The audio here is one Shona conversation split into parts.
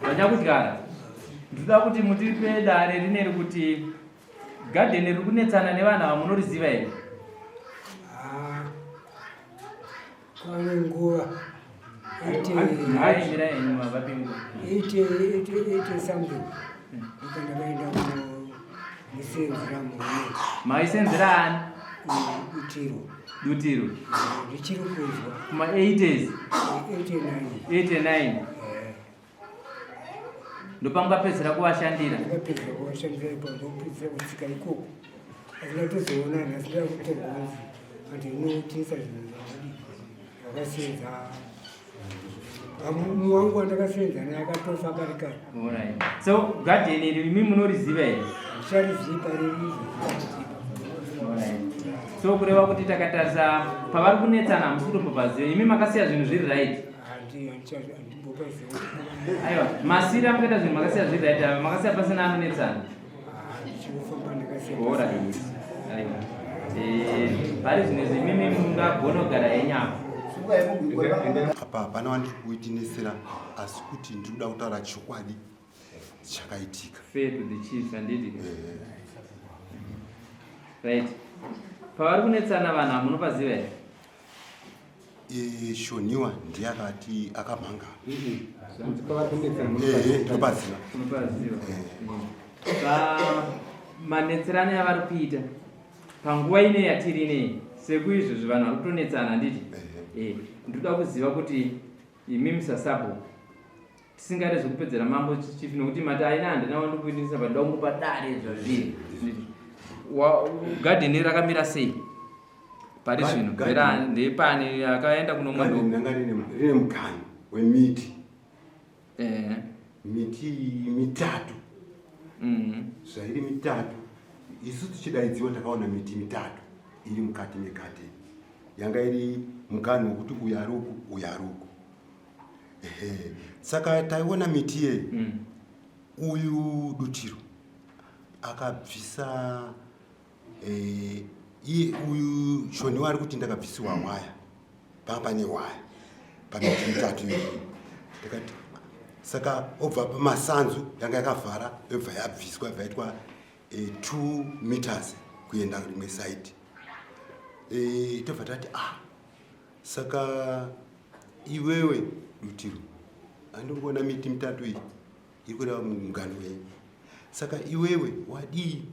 Vanyakudyara ndoda kuti mutipe dare rineri kuti garden riri kunetsana nevana vamunoriziva here? Pane nguva haindira henyu mavapingu 80 something ndakaenda kumusenzera muone maisenzera ani dutiro ndichiri kuzwa kuma 80s 89 ndopangapedzera kuvashandira ndakapedzera kuvashandira pandopedzera kusvika ikoko asinatozoona nasida kutogozi ati inotisa zvinhu zvavadi vakasenza amumu wangu wandakasenza naye akatofa kari kari. So garden iri imi munoriziva here? Ndicharizipa ririzi. So kureva kuti takatarisa pavari kunetsana musikutombopaziva imi makasiya zvinhu zviri right? Aiwa, masiri amakaita zvinhu makasiya zviri right, makasiya pasina anonetsana? Pari zvinhu zvimimi mungagona kugara henyama apa hapana wandiri kuitinesera asi kuti ndiri kuda kutaura chokwadi chakaitika. Fair to the chief handiti. Right. Pavari kunetsana vanhu hamunopaziva here? Shoniwa ndiye akati akamhanga. Ndinopaziva. Manetserano avari kuita panguva ine yatiri inei sekuizvozvi vanhu vari kutonetsana handiti? Ndoda kuziva kuti imi musasapo tisingade zvokupedzera mambo chifi nokuti mati aina handina wandikuitisa padoda kungopa dare zvazviri gadheni rakamira sei pari zvino vera ndepani akaenda kunomwandanga rine muganhu wemiti miti mitatu zvairi mitatu isu tichidaidziwa takaona miti mitatu iri mukati megadheni yanga iri muganhu wekuti uyu ari uku uyu ari uku. Saka taiona miti yeye uyu Dutiro akabvisa uyu Shoniwa ari kuti ndakabvisiwa waya panga pane waya pamiti mitatu iyi ndakati saka obva pamasanzu yanga yakavhara yobva yabviswa yaitwa 2 meters kuenda rimwe side. Tobva tati saka iwewe Dutiro handiri kuona miti mitatu iyi iri kureva muganhu wenyu, saka iwewe wadii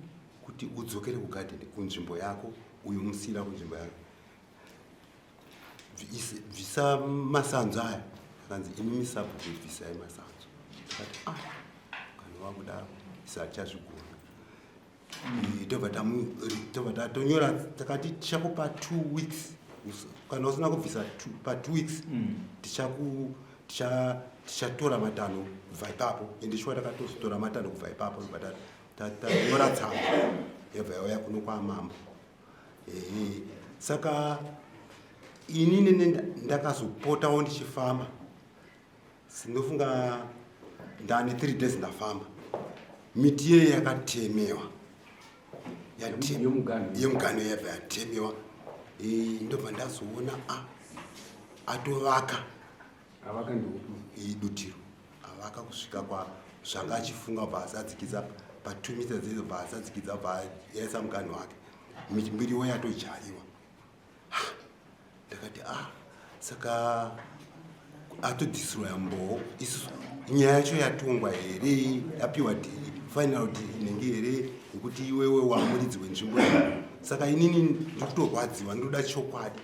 kuti udzokere kugadheni kunzvimbo yako uyu musira kunzvimbo yako bvisa masanzu aya. Akanzi imi misapo kubvisai masanzu. Akati kana wakudaro isachazvigona. Tobva tatonyora takati tichakupa 2 weeks kana usina kubvisa pa 2 weeks tichatora matanho kubva ipapo ende chikuva takatotora matanho kubva ipapo tanyora tsamba yabva yauya kuno kwamambo. Saka ini nene ndakazopotawo ndichifamba sinofunga ndane 3 days ndafamba miti yeye yakatemewa yemuganhu yabva yatemewa. Ndobva ndazoona atovaka Dutiro avaka kusvika zvanga achifunga bva asadzikidza pa 2 meters idzo bva asadzikidza bva yaisa muganhu wake miti mbiriwo yatojariwa. Ndakati saka atodhisroya mbowo isusu nyaya yacho yatongwa here yapiwa final inenge here yekuti iwewe wamuridzi wenzvimbo iyi. Saka inini ndikutorwadziwa ndoda chokwadi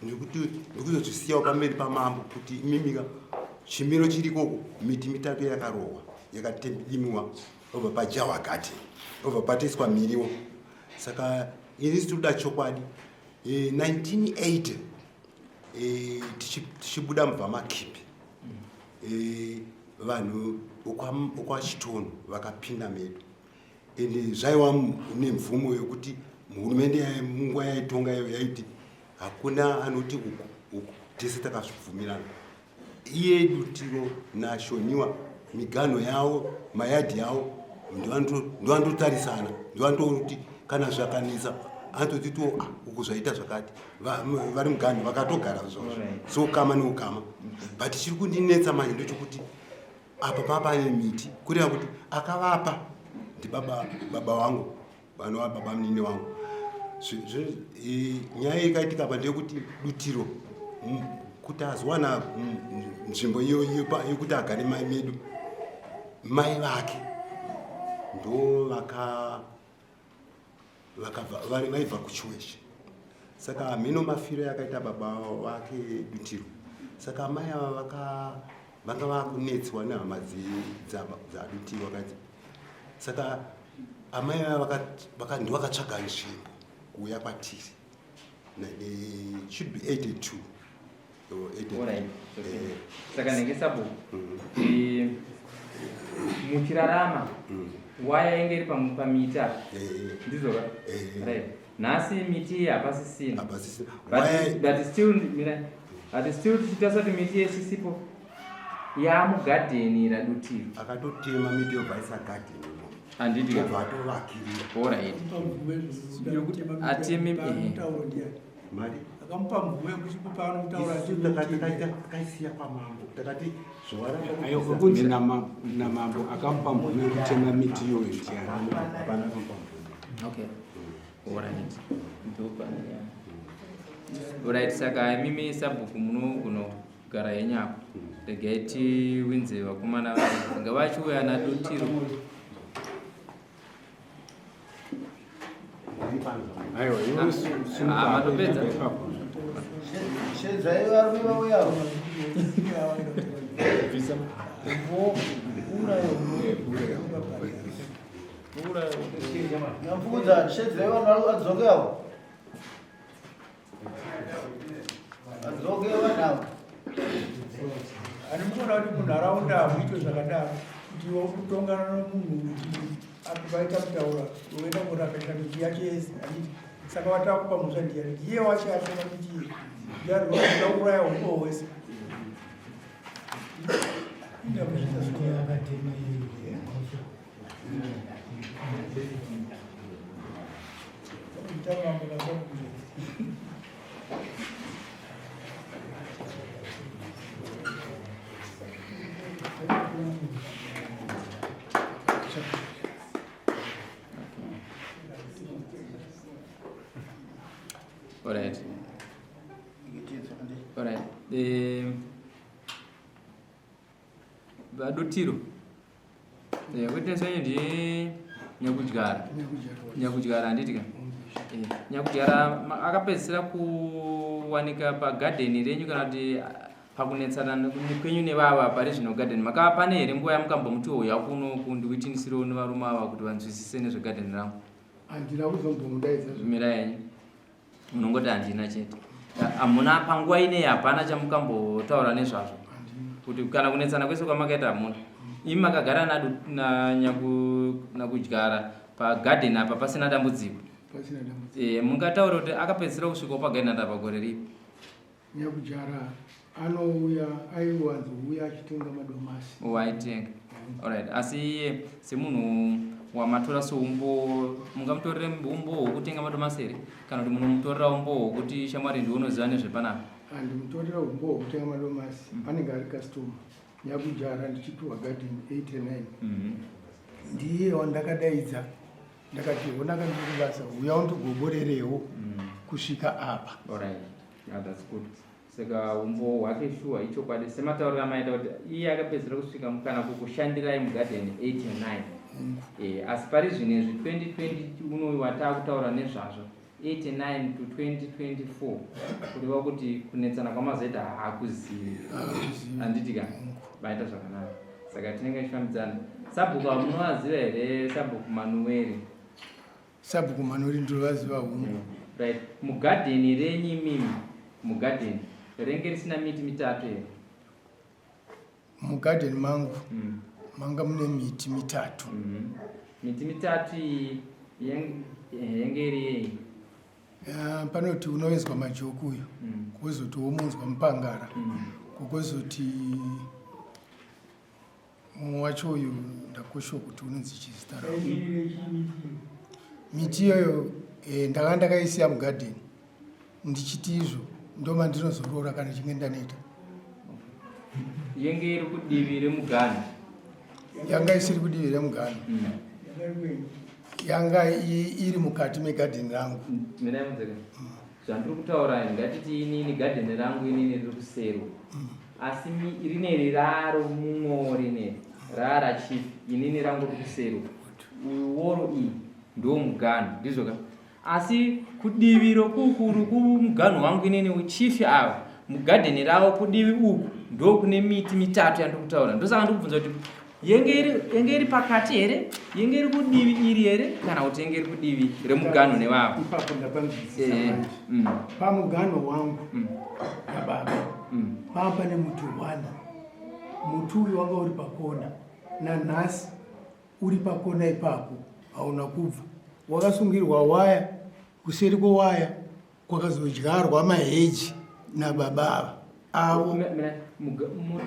ndikuzozvisiyawo pamberi pamambo kuti imimika chimiro chirikoko miti mitatu yakarohwa yakatemiwa obva pajawa garden obva patoiswa miriwo. Saka ini tinoda chokwadi 1980 tichibuda mubva makipi vanhu okwachitono vakapinda medu ende zvaiva nemvumo yokuti hurumende munguva yaitonga yaiti hakuna anoti uku tese takazvibvumirana. Iye Dutiro naShoniwa miganho yavo mayadhi yavo ndovandotarisana ndovandoona kuti kana zvakanisa anototi uku zvaita zvakati vari muganho vakatogara zvavo so kama neukama but chiri kundinetsa manje ndochokuti apa papane miti kureva kuti akavapa ndibaba wangu vanova baba munini wangu. Nyaya ikaitika pa ndeyekuti Dutiro kuti azowana nzvimbo yekuti agare mai medu, mai vake ndo vaibva kuchiweshe. Saka mhino mafiro yakaita baba vake Dutiro, saka mai ava vanga vakunetswa nehama dzaDutiro vakati. Saka amai ava ndovakatsvaga nzvimbo kuuya kwatiri. It should be 82 or 83. Alright. Saka nengesabu muchirarama waya inge iri pamita ndizoka right. Nhasi miti hapasisina but still tichitasati miti yesisipo yamugadheni raDutiro akatotema miti yobvaisa gadheni handiti atovakirira. Alright. Atemi mari akampa mvume kuchikupa anotaura takaisiya kwamambo takati kunzi namambo akampa mvume kutema miti iyoyo hapana akampa okay. Alright, saka mimi sabhuku munogara yenyako regai tiwinze vakomana vanga vachiuya naDutiro. Matopedza Namfukuza shedzewa nalo adzokewo. Adzokewa nawo. Animukona kuti munharaunda hamuitwe zvakadaro kuti wokutongana nomunhu akuvaita kutaura uenda kurakaita miti yacho yese handiti. Saka watakupa musha ndiani iye wacho atoma miti iyi ndiarikuda kuuraya umbo hwese. Alright. Alright. vaDutiro kwetensonye ndi nyakudyara handitika nyakudyara akapedzisira kuwanika pagadheni renyu kana kuti pakunetsana kwenyu nevava pari zvino gadheni makava pane here nguva yamukambomutiwo kuno kundikuitinisirawo nevarume ava kuti vanzwisise nezvegadheni rangu? Handina kuzombomudaidza zvimira yenyu munongoti handina chete. Hamuna panguva ineyi hapana chamukambotaura nezvazvo kuti kana kunetsana kwese kwamakaita hamuna? Imi makagara nakudyara pagadheni apa pasina dambudziko? Mungataura kuti akapedzisira kusvikawo pagadheni apa pagore ripi? Nyakudyara anouya aiwanzouya achitenga madomasi. Waitenga. Alright. Asi iye semunhu wamatora soumbo mungamutorere umbo hwokutenga madomasi here kana kuti munomutorera umbo hwokuti shamwari ndiunoziva nezvepanapa? Handimutorera umbo hwokutenga madomasi, anenge ari customer. Nyakudyara ndichipiwa gadheni 89. Ndiye wandakadaidza ndakati ona kandiri basa uya undigoborerewo kusvika apa. Alright. Yeah, that's good. Saka umbo hwake shuwa ichokwadi sematauriro amaita kuti iye akapedzisira kusvika kana kukushandirai mugadheni 89. Asi pari zvinezvi 2020 unoyu watakutaura nezvazvo 89 to 2024 kureva kuti kunetsana kwamazoita haakuzivi handitika vaita zvakanaka. Saka tinenge tichifambidzana. Sabhuku munovaziva here Sabhuku Manueri? Sabhuku Manueri ndinovaziva humwe. Right. Mugadheni renyu mimi mugadheni renge risina miti mitatu here? Mugadheni mangu manga mune miti mitatu. Miti mitatu iyi yenge iri yei? Panoti unovezwa majokuyo kwozoti womunzwa mupangara kwozoti mumwe wacho uyu ndakoshuwa kuti unonzi chizita rawo. Miti iyoyo ndakanga ndakaisiya mugadheni ndichiti izvo ndoma ndinozorora kana chinge ndaneta. Yenge iri kudivi remugana yanga isiri kudivi remugano yanga iri mukati megadheni rangu. Zvandiri kutaura ngatiti inini gadheni rangu inini riri kusero asi rineri raro mumwe rineri rara chief inini rangu riri kusero woro iyi ndo mugano ndizvoka asi kudivi rokukuru kumugano wangu inini chief ava mugadheni ravo kudivi uku ndo kune miti mitatu yandiri kutaura ndosaka ndiri kubvunza kuti yenge iri pakati here yenge iri kudivi iri here kana kuti yenge iri kudivi remugano nevavo ipapo ndapanzwisisa pamugano wangu nababa pava pane muti 1 muti uyu wanga uri pakona nanhasi uri pakona ipapo hauna kubva wakasungirwa waya kuseri kwewaya kwakazodyarwa maheji nababa avo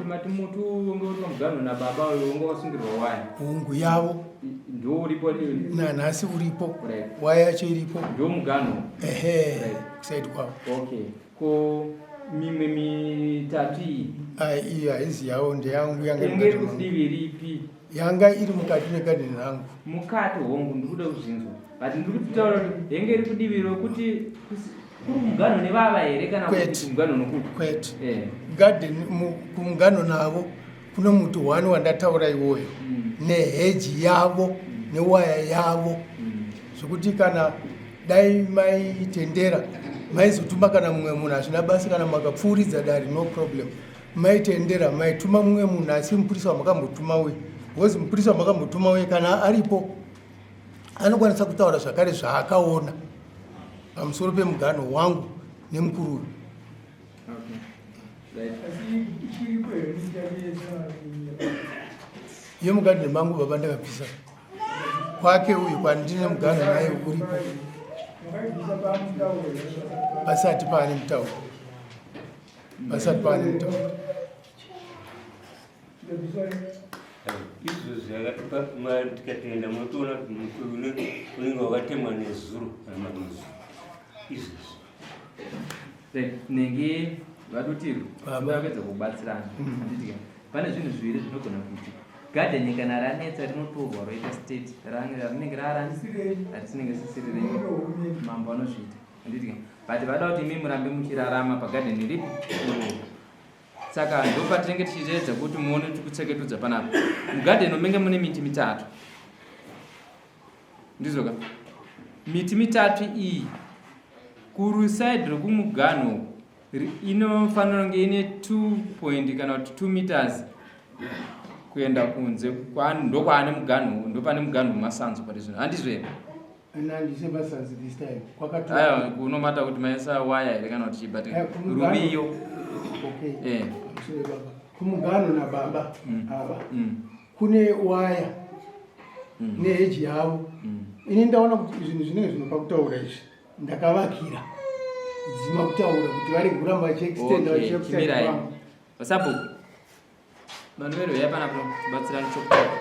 mati muti unge uri pamugano nababa unge wasungirwa waya hungu yavo ndo uripo nanhasi uripo waya yacho iripo ndo mugano kusaidi kwavo okay ko mimwe mitatu iyi iyo haizi yavo ndeyangu yanga iri kudivi ripi yanga iri mukati megadheni rangu mukati hongu ndikuda kuzvinzwa but ndiri kutaura kuti yenge iri kudivi rokuti kuri mugano nevava here kana kuti mugano nokuti kwete gadheni kumugano navo kuno muti 1 wandataura iwoyo neheji yavo newaya yavo zvokuti kana dai maitendera maizotuma kana mumwe munhu hazvina basa kana makapfuuridza dari no problem maitendera maituma mumwe munhu asi mupurisa wamakambotuma uyu wozi mupurisa wamakambotuma uyu kana aripo anokwanisa kutaura zvakare zvaakaona pamusoro pemugano wangu nemukuru uyu. Iyo mugadheni mangu baba ndakabvisa kwake uyu kwandine mugano naye uripo pasati paane mutauro izvo tikatenda motoona kuti mukuru unenge wakatemwa nezuro kana mazuva izvozvo nenge vadutirwa vapedza kubatsirana pane zvinhu zviviri zvinogona kuti gadheni kana ranetsa rinotorwa roita state rinenge rarani hatisinenge sisiri renyu mambo anozviita anditi but vada kuti imi murambe muchirarama pagadheni ripi saka ndopatinenge tichiedza kuti muone tikutseketudza panapa mugadheni munenge mune miti mitatu ndizoka miti mitatu iyi kurusaidi rokumugano inofanira kunge ine 2 kana kuti 2 meters kuenda kunze ndokwaane mugano ndopane mugano wemasanzo pari zvino handizvo here aiwa kunomata kuti maisa waya here kana kuti chibati rumiyo kumugano nababa ava kune waya neheji yavo ini ndaona kuti zvinhu zvinenge zvinopa kutaura izvi ndakavakira dzima kutaura kuti varege kuramba vachiextenda vachiemirai vasabhuku vanhu verweyai panapo tibatsirani chokutatu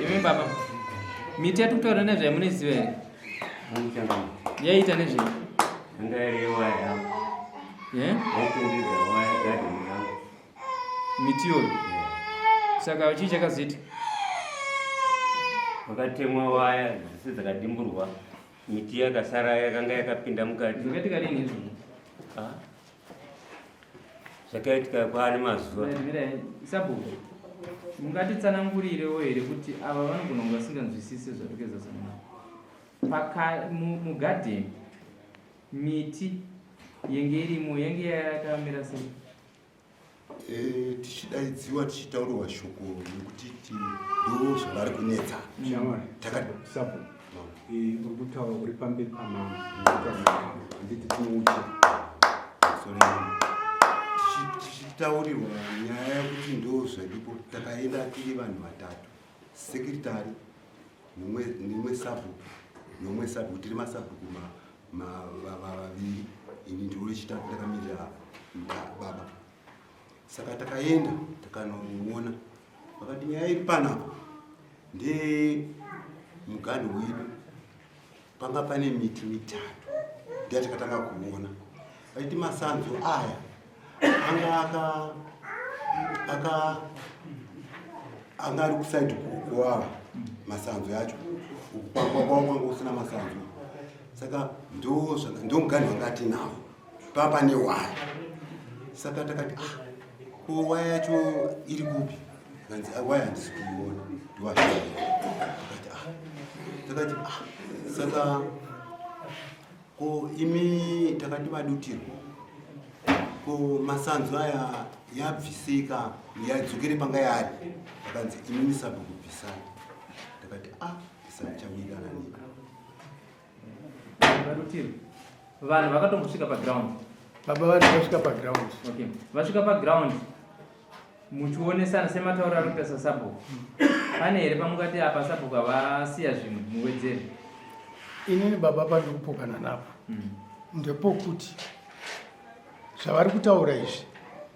imi baba miti yati kutaura nezvai muneziva here yaiita nezvei miti yoyo saka chii chakazoita wakatemwa waya dzose dzakadimburwa miti yakasara yakanga yakapinda mukati zvakaitika rini izvo zvakaitika kwaane mazuva sabhuku mungatitsanangurirewo here kuti ava vanogona kunge vasinganzwisise zvatikezazana mugadheni miti yenge irimo yenge yakamira sei tichidaidziwa tichitaurirwa shoko nekuti ndo zvavari kunetsa uri kutaura uri pamberi pamama handiti tinoucha tichitaurirwa nyaya yekuti ndo zvadipo takaenda tiri vanhu vatatu sekretari nemwe sabhuku tiri masabhuku vaviri ini ndiro rechitatu takamirira baba saka takaenda takanomuona vakati nyaya iri panapa ndemugano wedu panga pane miti mitatu ndeyatakatanga kuona aiti masanzu aya anga ari kusaidi kuwava masanzu yacho kwanga usina masanzu saka ndo mugani wanga tinawo papa newaya saka takati ko waya yacho iri kupi kanzi waya handisi kuiona takati saka ko imi takati vadutirwa ko masanzu aya yabvisika yadzokere panga yari akanzi imi misabu kubvisana takati isachawirana nika vadutirwa vanhu vakatombosvika paground baba vari vasvika paground. Okay, vasvika paground muchionesana sematauro ari kuita saSabhuku. Pane here pamungati apa Sabhuku avasiya zvinhu muwedzere? Inini baba pandiri kupokana napo ndepokuti zvavari kutaura izvi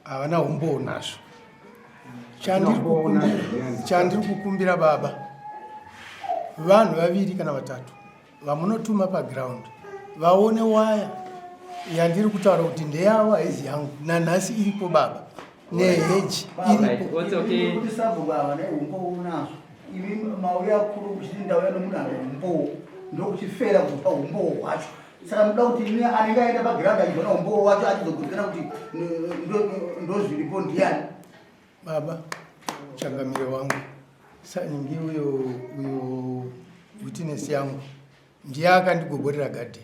havana umbowo nazvo. Chandiri kukumbira baba, vanhu vaviri kana vatatu vamunotuma paground vaone waya yandiri kutaura kuti ndeyavo haizi yangu nanhasi iripo baba neheji iripo. Kuti Sabhuku ava neumbowo nazvo imi mauya kuru kuchindauya nomunhu ane umbowo ndokuchifera kupa umbowo hwacho. Saka muda kuti imi anenge aenda paground achiona umbowo wacho achizogutana kuti ndozviripo ndiani. Baba changamire wangu saningi uyo witness yangu ndiye akandigoborera garden.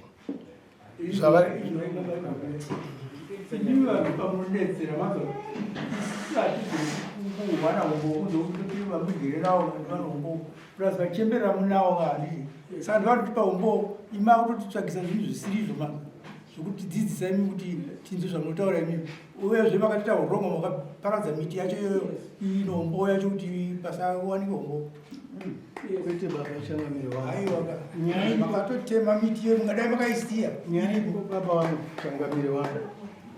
vachembera munawo kani saka ndivanotipa umbo ima kutotitsvagisa zvinhu zvisirizvo ma zvokuti dzidzisa imi kuti tinzwe zvamunotaura imimi uyezve vakatiita urongo makaparadza miti yacho iyoyo ino umbo yacho kuti pasawanikwe umbo kwete baba changamire wangu. aiwa nyaya makatotema miti iyo mungadai makaisiya Nyaya baba wangu changamire wangu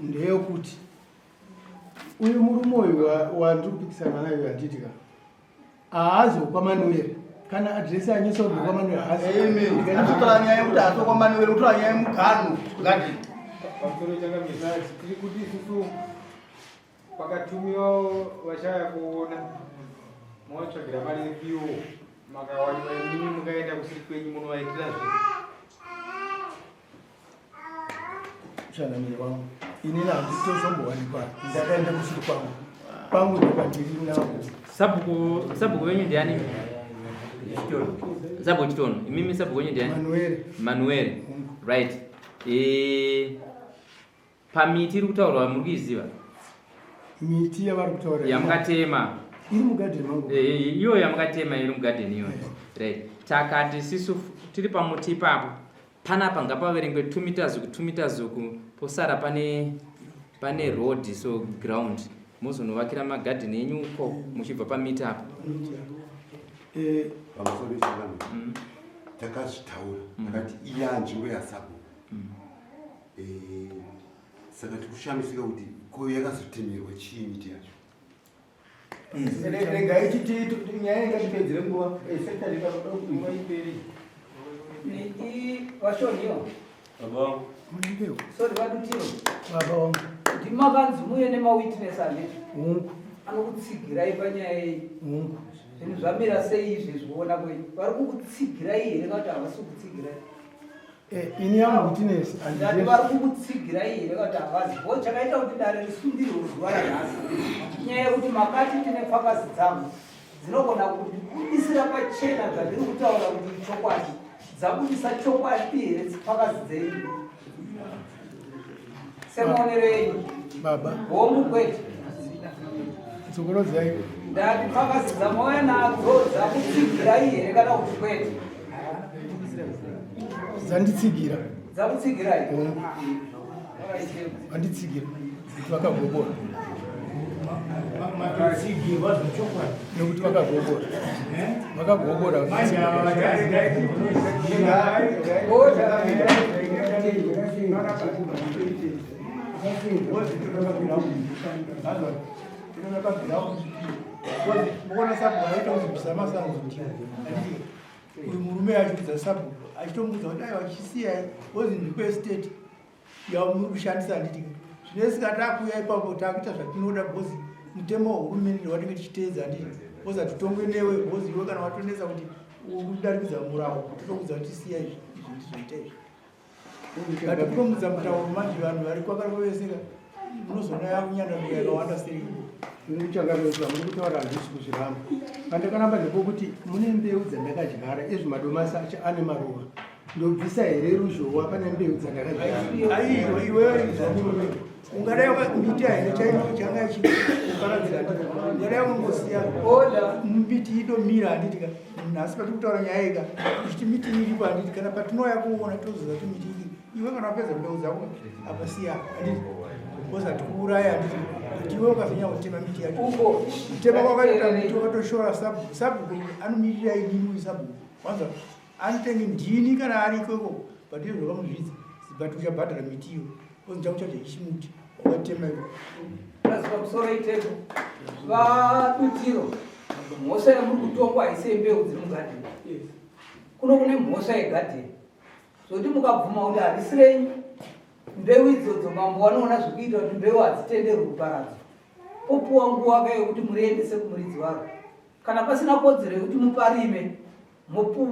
ndeyekuti uyu murume uyu wandiri kupikisana nayo yanditika haazokwa Manuwere kana adresi anyesaurwa kwaManuwere atotora nyaya yekuti atokwa Manuwere kutora nyaya yemugano ngati pamusoro changamire tiri kuti isusu pakatumiwa vashaya kuona mwatsvagira mari yepiwo makawaniwa imimi mukaenda kusiri kwenyu munovaitira zve. changamire wangu inini handitozombowanikwa ndakaenda kusiri kwangu ndokandiri nako. Sabhuku wenyu ndiani? Sabhuku Chitono. Imimi Sabhuku wenyu ndiani? Manuwere. Right. Pamiti iri kutaurwa muri kuiziva? Miti yavari kutaura yamukatema iri mugadheni mangu. Iyo yamukatema iri mugadheni iyo. Right. Takati sisu tiri pamuti ipapo. Panapa ngapaverengwe 2 meters ku 2 meters ku posara pane road so ground. Muzonovakira magadheni enyu uko muchibva pamiti apo. pamusoro changamire takazvitaura takati iya nzvimbo yaSabhuku saka tikushamisika kuti ko yakazotemerwa chii miti yacho. regai chiti nyaya ingatipedzere nguva sektarikakuva iperi vashoniwa baba Munimbewo sori vadutiro baba wangu kuti makanzi muye nemawitness ane hungu anokutsigirai panyaya iyi hungu zvinhu zvamira sei izvi zvoona kwenyu vari kukutsigirai here kana kuti havasi kukutsigirai? ini yangu witness ndati vari kukutsigirai here kana kuti havazi bo chakaita kuti dare risundirwe zuva ranhasi nyaya yekuti makati tine fakasi dzangu dzinogona kubudisira pachena zvandiri kutaura kuti chokwadi dzabudisa chokwadi here fakasi dzenyu semuonero yenyu baba homu kwete tsokoro dzai ndati fakasi dzamauya nadzo dzakutsigirai here kana kuti kwete? dzanditsigira dzakutsigirai vanditsigira vakagobora nekuti vakagobora muona Sabhuku aita kuzibvisa masanzu uyu murume achibvisa Sabhuku achitomudza kuti aiwa chisiyai ozi ndiko estate yaumuri kushandisa handiti zvinoisika takuya ipapo takuita zvatinoda bhozi mutemo wehurumende watinge tichiteedza handiti boza titongwe newe bhozi iwe kana watonesa kuti udarikidza murawo totokudza kuti siya izvi ndizoita izvi ngatikuromudza mutauro manje vanhu vari kwakaroveseka munozona yakunyandanuka yakawanda sei muchangamezwa muri kutaura handisi kuzviramba pandakaramba ndepokuti mune mbeu dzandakadyara ezvi madomasi acho ane maruva ndobvisa here ruzhowa pane mbeu dzandakadyara aiwa iweizvamurume ungadai mbiti haine changa ichiparadzira ungadai ungosiya mbiti idomira handitika nhasi pati kutaura nyaya ika ichiti miti iripo handiti kana patinouya kuona tozoza kuti miti iki iwe kana wapedza mbeu dzako apasiya handiti koza tikuuraya handiti iwe ukazonyanya kutema miti yacho kutema kwakaita miti wakatoshora sabhuku anomirira inini sabhuku wanza anotenge ndini kana ari ikoko patizvo zvakamuzvidza but uchabhadhara miti iyo kozi chakuchacha ichimuti wakatema iwo pamusoro iteko vadutiro mhosva yamuri kutongwa haisei mbeu dziri mugadheni kuno kune mhosva yegadheni zvokuti mukabvuma kuti harisirenyi mbeu idzodzo mambo wanoona zvekuita kuti mbeu hadzitenderwi kuparadzwa popuwa nguva kai yekuti muriendese kumuridzi waro kana pasina kodzero yekuti muparime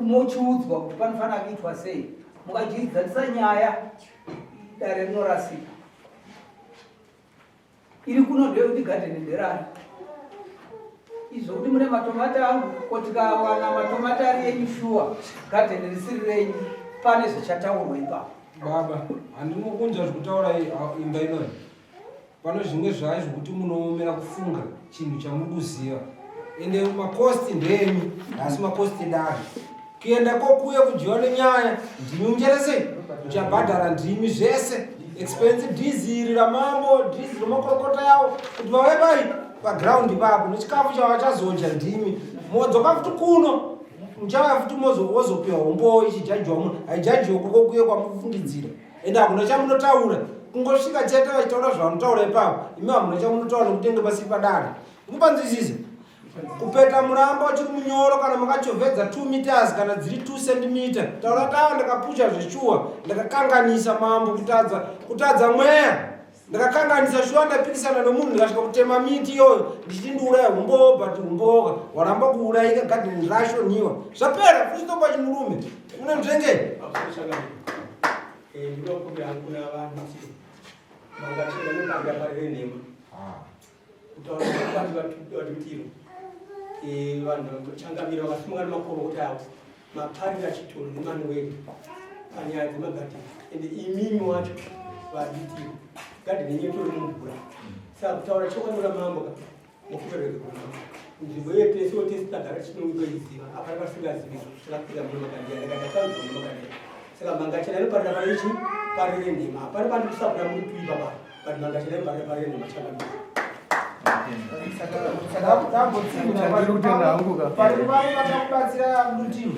mochiudzwa kuti panofanira kuitwa sei mukadyidzanisa nyaya dare rinorasika iri kuno ndeyekuti gadheni nderani izvo kuti mune matomata angu kotikawana matomata ari yenyu shuwa gadheni risiri renyu pane zvichataurwa ipapo baba handinokunzva zvekutaura imba inoi pano zvimwe zvai zvokuti munoomera kufunga chinhu chamuri kuziva ende makosti ndenyu asi makosti dare kuenda kokuya kudyiwa nenyaya ndimi mucheresei muchabhadhara ndimi zvese expense dhiziri ramambo dhiziri remakorokota yavo kuti vave bai pagiraundi papo nechikafu chava chazodya ndimi modzoka futi kuno muchava futi wozopiwa hombo ichijajiwa munhu haijajiwa kokokuye kwamufungidzira ende hakuna chamunotaura kungosvika chete vachitaura zvavanotaura ipapo imi hamuna chamunotaura nekutenge pasi padare mupanzwisise kupeta murambo chiri munyoro kana makachovedza 2 meters kana dziri 2 cm taura tava ndakapusha zveshuwa ndakakanganisa mambo kutadza mweya ndakakanganisa shuwa ndapikisana nemunhu ndikasvika kutema miti iyoyo ndichiti ndiuraya humbo but humboka waramba kuurayika gadheni rashoniwa zvapera fustopa chimurume une mutengei ndinokumbira kuna vanhu mangachira nokanga parire nhema kutaura vatutiro vanhu vachangamira vakasimuka nemakorokota avo maparira chitoro nemani wedu panyaya dzemagadheni ende imimi wacho vaditiro gadheni yenyu tori mumvura saka kutaura chokwanyora mambo mukubereke kunambo nzvimbo yetese wotese tagara chinoiziva apari pasingazivi zvakapira muno magandia ndakadakaudza muno magandia saka mangachira inoparira parichi parire nhema apari pandikusapura muri tuipapa but mangachira inoparira parire nhema changamira vakakubatsira rutiro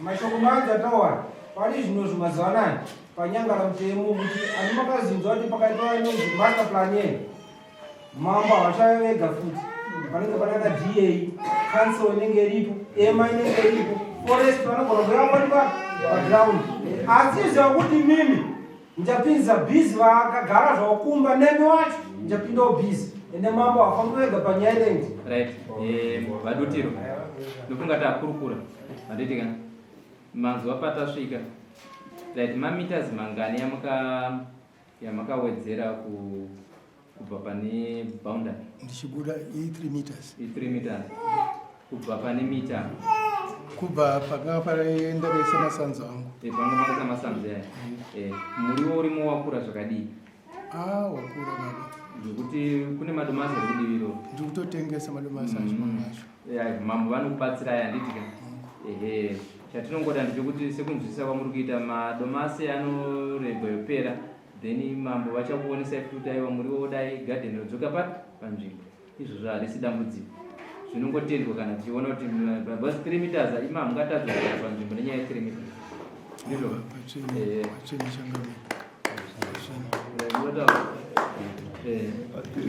mashoko manzi atawana pani zvino zvimazuva anaya panyangara mutemo kuti ani makazinzwa kuti pakaitwa inonzi master plan yenu mambo havachave vega futi panenge panaka da council inenge iripo ema inenge iripo forest vanogona kuyawanikwa paground asi ziva kuti mimi ndichapinza bhizi vakagara zvaukumba nemi wacho ndichapindawo bhizi ende mambo hafambi vega panyaya inendi right vadutiro ndokunga takurukura handiti kana mazuva patasvika right mameters mangani yamakawedzera kubva pane boundary ndichibuda 3 meters 3 meters kubva pane mita kubva pakanga paraenda kaisa masanzo angu panga makaisa masanzo yaya muriwo urimo wakura zvakadii wakura baba zvokuti kune madomasi ari kudiviro ndikutotengesa madomasi acho mambo vanokubatsira aya handiti ka ehe chatinongoda ndechekuti sekunzwisisa kwamuri kuita madomasi anoreba yopera then mambo vachakuonesa kuti aiwa muriwo dai gadheni rodzoka panzvimbo izvozvo harisi dambudziko zvinongotendwa kana tichiona kuti basi 3 meters ima hamungatadza kuaa panzvimbo nenyaya ye 3 meters ndizvo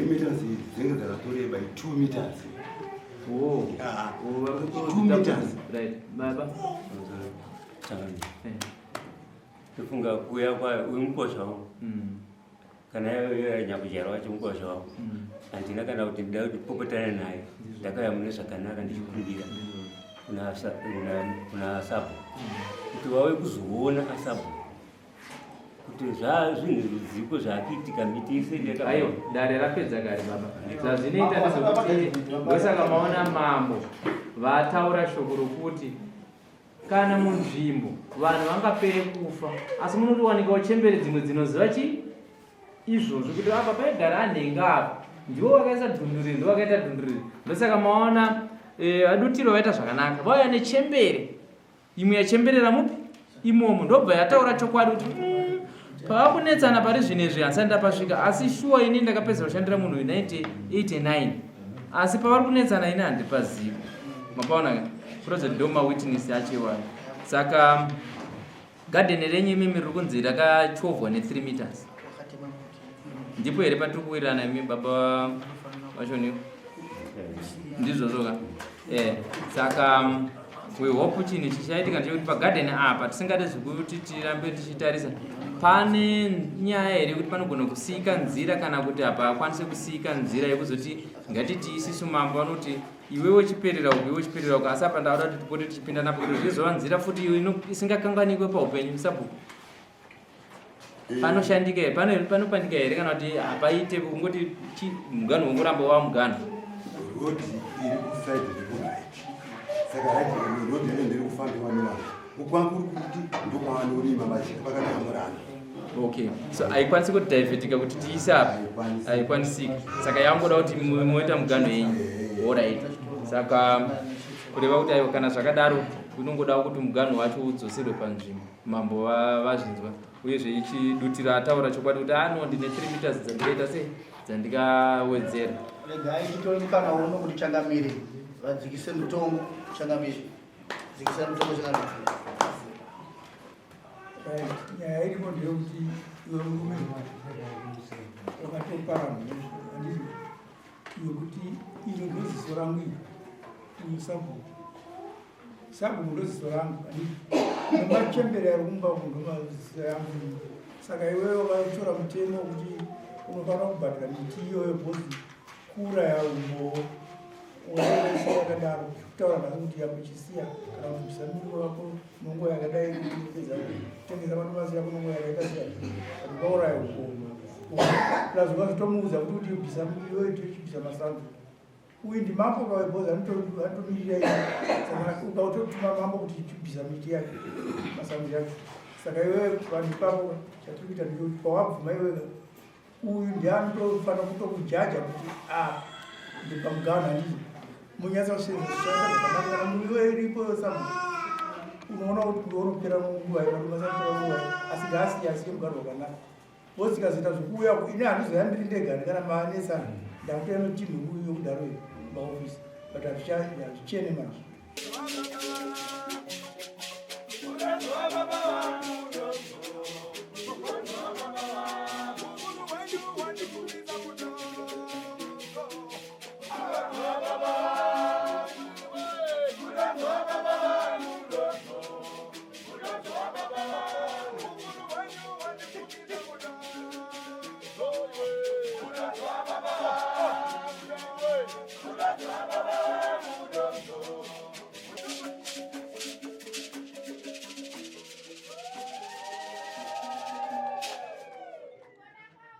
meters dzinenge dzakatoreba 2 meters. Oh, 2 meters. Right, baba. kufunga kuya kwa umkosho kana nyakujerwa chumkosho andina kana kuti ndau popotana naye ndakaya munesa kanaka ndichikumbira kuna sapo kuti wawe kuzoona asapo kuti zvinhu ziko zvakiitika miti ise ayo dare rapedza kare baba zvazvinoita ndezvekuti ndosaka maona mambo vataura shoko rokuti kana munzvimbo vanhu vangapere kufa asi munotowanika uchembere dzimwe dzinoziva izvozvo kuti apa paigara anhenga apa ndiwo wakaisa dhunduriri ndo wakaita dhunduriri ndosaka maona adutiro vaita zvakanaka vauya nechembere imwe yachemberera mupi imomo ndobva yataura chokwadi kuti pava kunetsana pari zvinezvi handisati ndapasvika asi shuwa ini ndakapedza kushandira munhu 1989 asi pavari kunetsana ini handipazivi mapaona project ndo mawitness achiwani saka gadheni renyu imimi riri kunzi rakachovhwa ne3 meters ndipo here patiri kuwirirana imi baba vachoniwo ndizvozvoka saka we hope chinhu chichaitika ndechekuti pagadheni apa tisingade zvekuti tirambe tichitarisa pane nyaya here kuti panogona kusiyika nzira kana kuti apa akwanise kusiyika nzira yekuzoti ngatiti isisu mambo vanoti iwewe chiperera uku asi apa ndauda kuti tipote tichipinda napo kuti zvizova nzira futi isingakanganikwe paupenyu sabhuku panoshandika panopandika here kana kuti hapaite ungoti mugano wongoramba wava mugano rodi iri kusaidi rekurit saka rati rodi ndiri kufambiwa nevanhu ukwangu kuri kuti ndokwavanolima vachiti vakatamurana okay so haikwanisi kuti divhetika kuti tiise apa haikwanisiki saka yangoda kuti moita mugano yenyu alright saka kureva kuti aiwa kana zvakadaro unongoda kuti mugano wacho udzoserwe panzvimbo mambo vazvinzwa uyezve ichidutira ataura chokwadi kuti ndine 3 meters dzandikaita sei dzandikawedzera regai titorikana uno kuti changamire vadzikise mutongo changamire dzikisa mutongo changamire nyaya irimo ndeyekuti iwe murume wakatopara mhezvo handizvo iwe kuti ino ndoziso rangu iri sabhuku ndoziso rangu handizvo nemachembere ari kumba uku ndomaziso yangu saka iwewe wakatora mutemo wekuti unofanira kubhadhira miti iyoyo bhozi kura yaumbo unoesa yakadaro kutaura nhasi kuti yakuchisiya kana kubvisa miriwo wako nongo yakadai kueza kutengesa madomasi yako nongo yakaita sei ukauraya ukomba plus ukazitomuudza kuti ubvisa miriwo itochibvisa masango uyu ndimambo kawebhozi anotomirira i saka ukautotuma mambo kuti ichibvisa miti yake masango yacho saka iwewe vanhu ipapo chatiri kuita ndikuti pawabvuma iwega uyu ndianotofanira kutokujaja kuti ndipamugano handizvo munyatsa kusenzesashanda zvakanaka kana muriwo iripo sabu unoona kuti unopera nguva imarumasapera nguva asi ngaasiyasiye mugano wakanaka bhozi ikazoita zvokuuya ini handizoya ndiri ndegani kana maanesana ndakutoeno timu uyu yokudaro maofisi but hazvichene mazvo When you want to